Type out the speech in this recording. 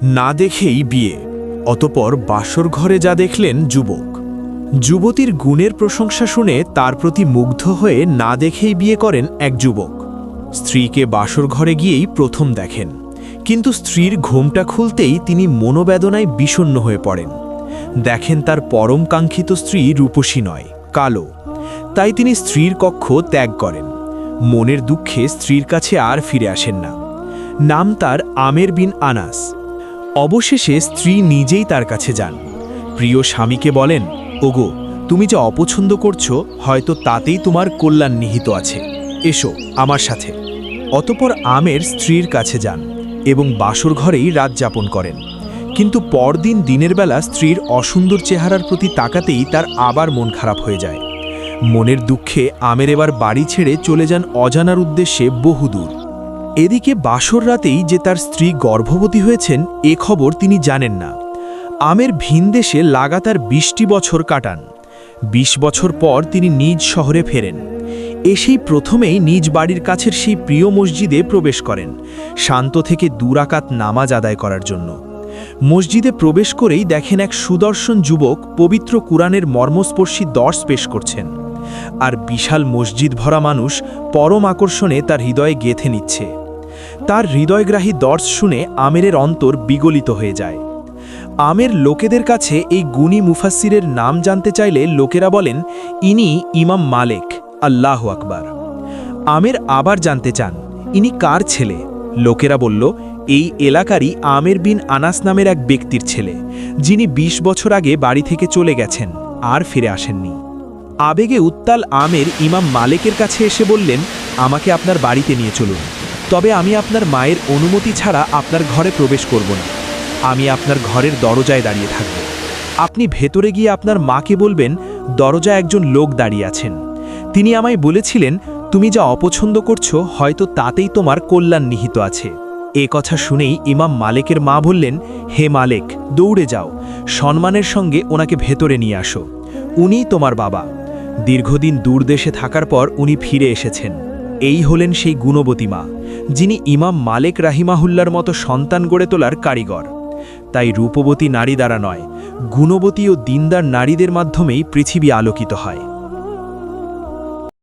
না দেখেই বিয়ে। অতপর বাসর ঘরে যা দেখলেন যুবক। যুবতীর গুণের প্রশংসা শুনে তার প্রতি মুগ্ধ হয়ে না দেখেই বিয়ে করেন এক যুবক। স্ত্রীকে বাসর ঘরে গিয়েই প্রথম দেখেন, কিন্তু স্ত্রীর ঘোমটা খুলতেই তিনি মনোবেদনায় বিষণ্ণ হয়ে পড়েন। দেখেন তার পরম কাঙ্ক্ষিত স্ত্রী রূপসী নয়, কালো। তাই তিনি স্ত্রীর কক্ষ ত্যাগ করেন। মনের দুঃখে স্ত্রীর কাছে আর ফিরে আসেন না। নাম তার আমের বিন আনাস। অবশেষে স্ত্রী নিজেই তার কাছে যান। প্রিয় স্বামীকে বলেন, ওগো, তুমি যা অপছন্দ করছো হয়তো তাতেই তোমার কল্যাণ নিহিত আছে, এসো আমার সাথে। অতপর আমের স্ত্রীর কাছে যান এবং বাসর ঘরেই রাত যাপন করেন। কিন্তু পরদিন দিনের বেলা স্ত্রীর অসুন্দর চেহারার প্রতি তাকাতেই তার আবার মন খারাপ হয়ে যায়। মনের দুঃখে আমের এবার বাড়ি ছেড়ে চলে যান অজানার উদ্দেশ্যে বহুদূর। এদিকে বাসর রাতেই যে তার স্ত্রী গর্ভবতী হয়েছেন এ খবর তিনি জানেন না। আমের ভিনদেশে লাগাতার 20টি বছর কাটান। 20 বছর পর তিনি নিজ শহরে ফেরেন। এসেই প্রথমেই নিজ বাড়ির কাছের সেই প্রিয় মসজিদে প্রবেশ করেন, শান্ত থেকে 2 রাকাত নামাজ আদায় করার জন্য। মসজিদে প্রবেশ করেই দেখেন এক সুদর্শন যুবক পবিত্র কুরআনের মর্মস্পর্শী দর্শ পেশ করছেন। আর বিশাল মসজিদ ভরা মানুষ পরম আকর্ষণে তার হৃদয়ে গেঁথে নিচ্ছে। তার হৃদয়গ্রাহী দর্শ শুনে আমেরের অন্তর বিগলিত হয়ে যায়। আমের লোকেদের কাছে এই গুণী মুফাসসিরের নাম জানতে চাইলে লোকেরা বলেন, ইনি ইমাম মালেক, আল্লাহু আকবার। আমের আবার জানতে চান, ইনি কার ছেলে? লোকেরা বলল, এই এলাকারই আমের বিন আনাস নামের এক ব্যক্তির ছেলে, যিনি 20 বছর আগে বাড়ি থেকে চলে গেছেন, আর ফিরে আসেননি। আবেগে উত্তাল আমের ইমাম মালেকের কাছে এসে বললেন, আমাকে আপনার বাড়িতে নিয়ে চলুন, তবে আমি আপনার মায়ের অনুমতি ছাড়া আপনার ঘরে প্রবেশ করব না। আমি আপনার ঘরের দরজায় দাঁড়িয়ে থাকব। আপনি ভেতরে গিয়ে আপনার মাকে বলবেন, দরজায় একজন লোক দাঁড়িয়ে আছেন। তিনি আমায় বলেছিলেন, তুমি যা অপছন্দ করছো হয়তো তাতেই তোমার কল্যাণ নিহিত আছে। এ কথা শুনেই ইমাম মালেকের মা বললেন, হে মালেক, দৌড়ে যাও, সম্মানের সঙ্গে ওনাকে ভেতরে নিয়ে আসো। উনিই তোমার বাবা। দীর্ঘদিন দূর দেশে থাকার পর উনি ফিরে এসেছেন। এই হলেন সেই গুণবতী মা, যিনি ইমাম মালেক রাহিমাহুল্লার মতো সন্তান গড়ে তোলার কারিগর। তাই রূপবতী নারী দ্বারা নয়, গুণবতী ও দিনদার নারীদের মাধ্যমেই পৃথিবী আলোকিত হয়।